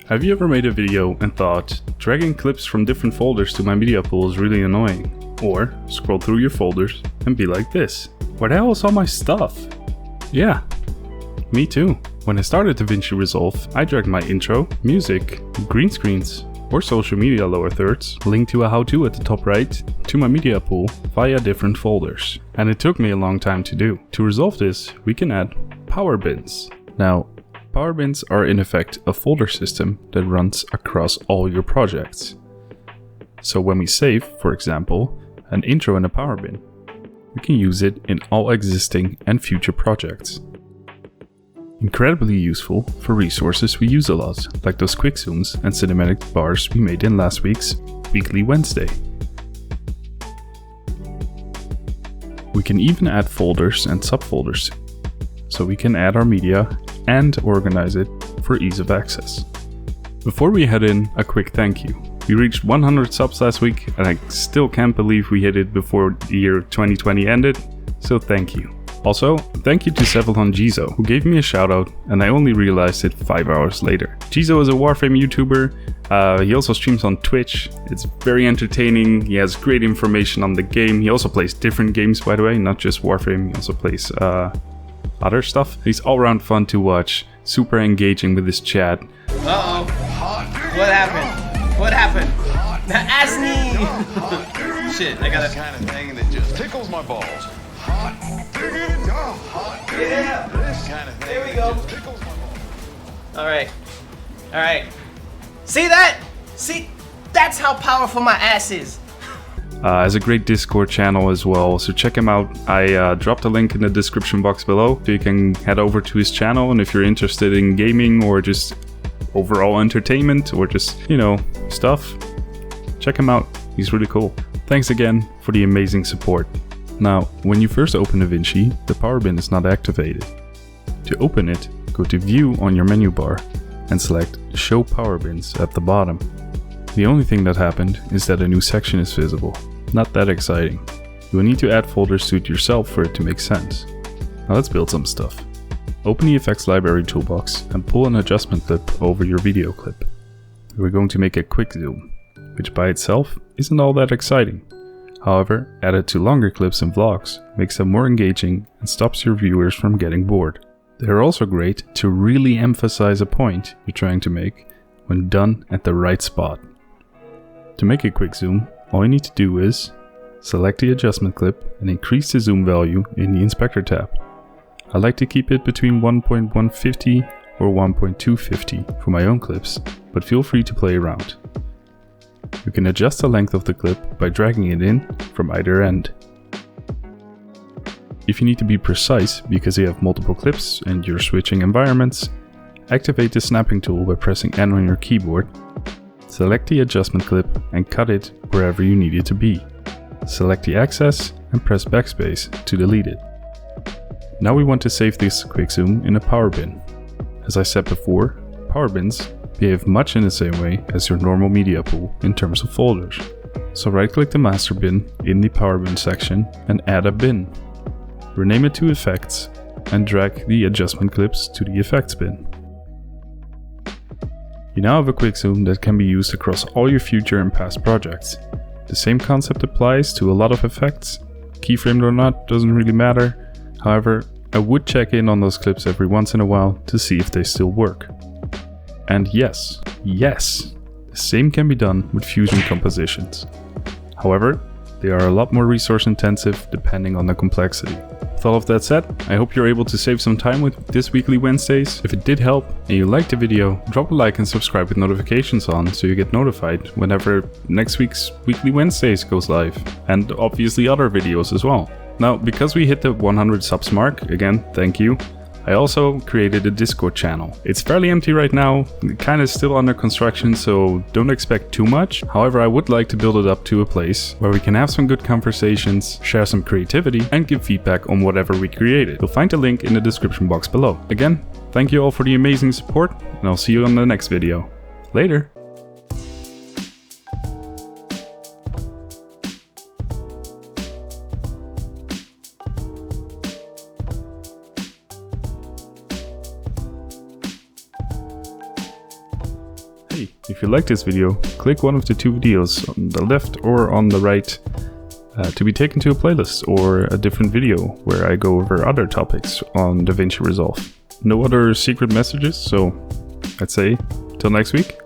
Have you ever made a video and thought, dragging clips from different folders to my media pool is really annoying? Or scroll through your folders and be like this, where the hell is all my stuff? Yeah, me too. When I started Davinci Resolve, I dragged my intro, music, green screens, or social media lower thirds, linked to a how-to at the top right, to my media pool via different folders. And it took me a long time to do. To resolve this, we can add power bins. Now, power bins are in effect a folder system that runs across all your projects. So when we save, for example, an intro in a power bin, we can use it in all existing and future projects. Incredibly useful for resources we use a lot, like those quick zooms and cinematic bars we made in last week's Weekly Wednesday. We can even add folders and subfolders, so we can add our media and organize it for ease of access. Before we head in, a quick thank you. We reached 100 subs last week and I still can't believe we hit it before the year 2020 ended, so thank you. Also, thank you to Cephalon Jizo, who gave me a shout out and I only realized it 5 hours later. Jizo is a Warframe YouTuber, he also streams on Twitch, it's very entertaining, he has great information on the game, he also plays different games by the way, not just Warframe, he also plays other stuff. He's all around fun to watch, super engaging with his chat. Uh-oh. What happened? What happened? Asney! Shit, I got this kind of thing that just tickles my balls. Yeah! This kind of thing There we that go. just tickles my balls. Alright. Alright. See that? See? That's how powerful my ass is. Has a great Discord channel as well, so check him out. I dropped a link in the description box below, so you can head over to his channel, and if you're interested in gaming or just overall entertainment or just, you know, stuff, check him out. He's really cool. Thanks again for the amazing support. Now, when you first open Davinci, the power bin is not activated. To open it, go to View on your menu bar and select Show Power Bins at the bottom. The only thing that happened is that a new section is visible. Not that exciting. You will need to add folders to it yourself for it to make sense. Now let's build some stuff. Open the Effects Library toolbox and pull an adjustment clip over your video clip. We're going to make a quick zoom, which by itself isn't all that exciting. However, added to longer clips and vlogs makes them more engaging and stops your viewers from getting bored. They're also great to really emphasize a point you're trying to make when done at the right spot. To make a quick zoom, all you need to do is select the adjustment clip and increase the zoom value in the Inspector tab. I like to keep it between 1.150 or 1.250 for my own clips, but feel free to play around. You can adjust the length of the clip by dragging it in from either end. If you need to be precise because you have multiple clips and you're switching environments, activate the snapping tool by pressing N on your keyboard. Select the adjustment clip and cut it wherever you need it to be. Select the axis and press backspace to delete it. Now we want to save this quick zoom in a power bin. As I said before, power bins behave much in the same way as your normal media pool in terms of folders. So right click the master bin in the power bin section and add a bin. Rename it to Effects and drag the adjustment clips to the Effects bin. You now have a quick zoom that can be used across all your future and past projects. The same concept applies to a lot of effects. Keyframed or not, doesn't really matter. However, I would check in on those clips every once in a while to see if they still work. And yes, the same can be done with fusion compositions. However, they are a lot more resource intensive depending on the complexity. With all of that said, I hope you're able to save some time with this Weekly Wednesdays. If it did help and you liked the video, drop a like and subscribe with notifications on so you get notified whenever next week's Weekly Wednesdays goes live. And obviously other videos as well. Now, because we hit the 100 subs mark, again, thank you, I also created a Discord channel. It's fairly empty right now, kind of still under construction, so don't expect too much. However, I would like to build it up to a place where we can have some good conversations, share some creativity, and give feedback on whatever we created. You'll find a link in the description box below. Again, thank you all for the amazing support, and I'll see you on the next video. Later! Hey, if you like this video, click one of the two videos on the left or on the right to be taken to a playlist or a different video where I go over other topics on Davinci Resolve. No other secret messages, so I'd say till next week.